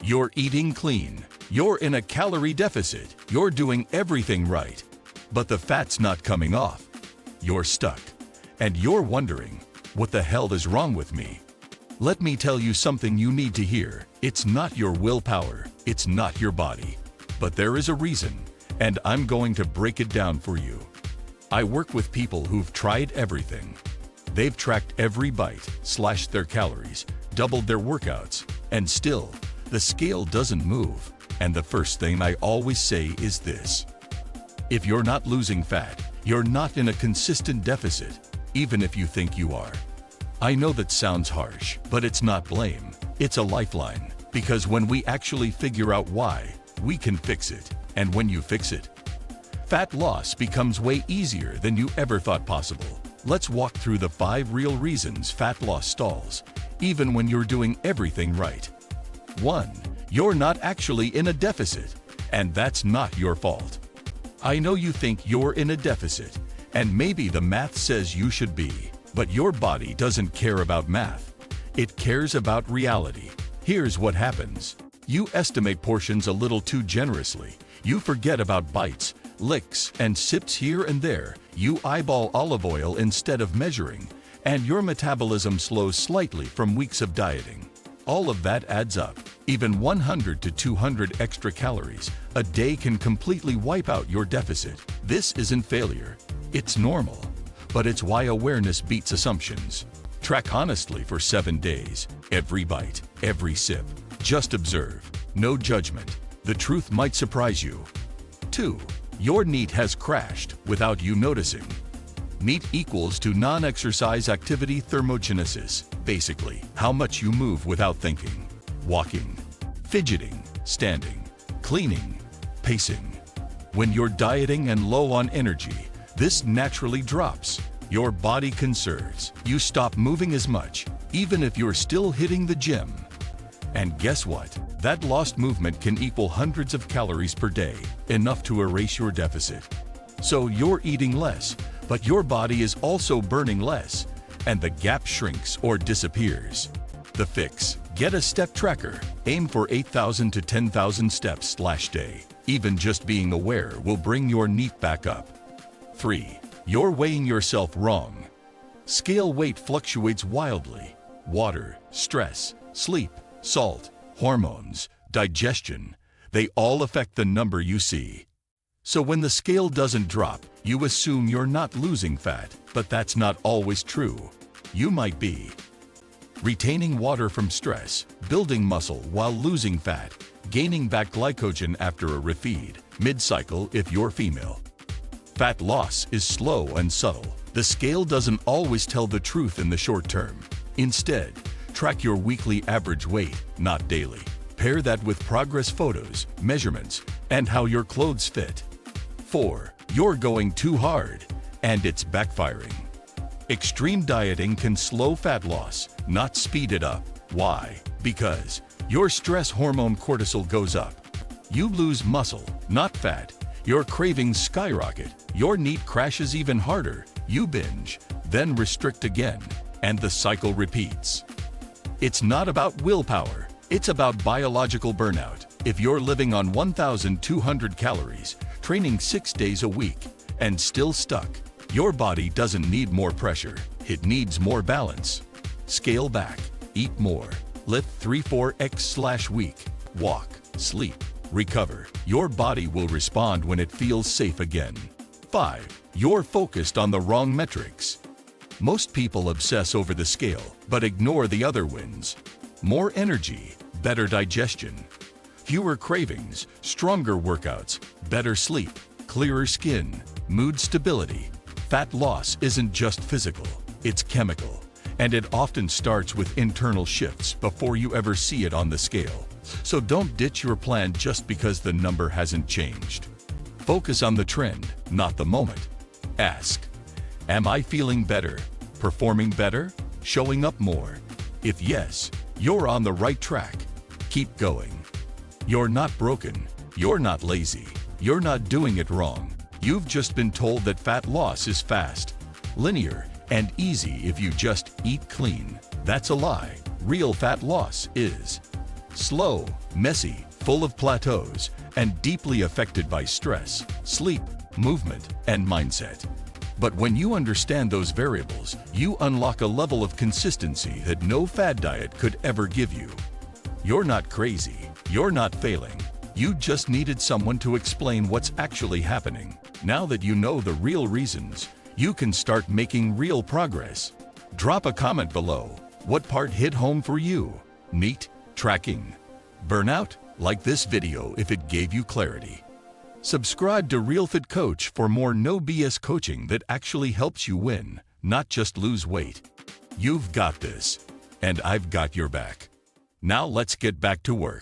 You're eating clean. You're in a calorie deficit. You're doing everything right. But the fat's not coming off. You're stuck. And you're wondering, what the hell is wrong with me? Let me tell you something you need to hear. It's not your willpower. It's not your body. But there is a reason, and I'm going to break it down for you. I work with people who've tried everything. They've tracked every bite, slashed their calories, doubled their workouts, and still, the scale doesn't move. And the first thing I always say is this: if you're not losing fat, you're not in a consistent deficit, even if you think you are. I know that sounds harsh, but it's not blame. It's a lifeline, because when we actually figure out why, we can fix it. And when you fix it, fat loss becomes way easier than you ever thought possible. Let's walk through the 5 real reasons fat loss stalls, even when you're doing everything right. 1. You're not actually in a deficit, and that's not your fault. I know you think you're in a deficit, and maybe the math says you should be, but your body doesn't care about math. It cares about reality. Here's what happens. You estimate portions a little too generously. You forget about bites, licks, and sips here and there. You eyeball olive oil instead of measuring, and your metabolism slows slightly from weeks of dieting. All of that adds up. Even 100 to 200 extra calories a day can completely wipe out your deficit. This isn't failure. It's normal. But it's why awareness beats assumptions. Track honestly for 7 days. Every bite, every sip. Just observe. No judgment. The truth might surprise you. 2. Your NEAT has crashed without you noticing. NEAT equals to non-exercise activity thermogenesis. Basically, how much you move without thinking. Walking, fidgeting, standing, cleaning, pacing. When you're dieting and low on energy, this naturally drops. Your body conserves. You stop moving as much, even if you're still hitting the gym. And guess what? That lost movement can equal hundreds of calories per day, enough to erase your deficit. So you're eating less, but your body is also burning less, and the gap shrinks or disappears. The fix: get a step tracker. Aim for 8,000 to 10,000 steps/day. Even just being aware will bring your NEAT back up. 3. You're weighing yourself wrong. Scale weight fluctuates wildly. Water, stress, sleep, salt, hormones, digestion, they all affect the number you see. So when the scale doesn't drop, you assume you're not losing fat, but that's not always true. You might be retaining water from stress, building muscle while losing fat, gaining back glycogen after a refeed, mid-cycle if you're female. Fat loss is slow and subtle. The scale doesn't always tell the truth in the short term. Instead, track your weekly average weight, not daily. Pair that with progress photos, measurements, and how your clothes fit. 4. You're going too hard, and it's backfiring. Extreme dieting can slow fat loss, not speed it up. Why? Because your stress hormone cortisol goes up. You lose muscle, not fat. Your cravings skyrocket. Your NEAT crashes even harder. You binge, then restrict again, and the cycle repeats. It's not about willpower. It's about biological burnout. If you're living on 1,200 calories, training 6 days a week, and still stuck, your body doesn't need more pressure. It needs more balance. Scale back. Eat more. Lift 3-4x/week. Walk. Sleep. Recover. Your body will respond when it feels safe again. 5. You're focused on the wrong metrics. Most people obsess over the scale, but ignore the other wins. More energy, better digestion, fewer cravings, stronger workouts, better sleep, clearer skin, mood stability. Fat loss isn't just physical, it's chemical, and it often starts with internal shifts before you ever see it on the scale. So don't ditch your plan just because the number hasn't changed. Focus on the trend, not the moment. Ask, am I feeling better, performing better, showing up more? If yes, you're on the right track. Keep going. You're not broken. You're not lazy. You're not doing it wrong. You've just been told that fat loss is fast, linear, and easy if you just eat clean. That's a lie. Real fat loss is Slow, messy, full of plateaus, and deeply affected by stress, sleep, movement, and mindset. But when you understand those variables, you unlock a level of consistency that no fad diet could ever give you. You're not crazy. You're not failing. You just needed someone to explain what's actually happening. Now that you know the real reasons, you can start making real progress. Drop a comment below. What part hit home for you? Meat, tracking, burnout? Like this video if it gave you clarity. Subscribe to Real Fit Coach for more no BS coaching that actually helps you win, not just lose weight. You've got this, and I've got your back. Now let's get back to work.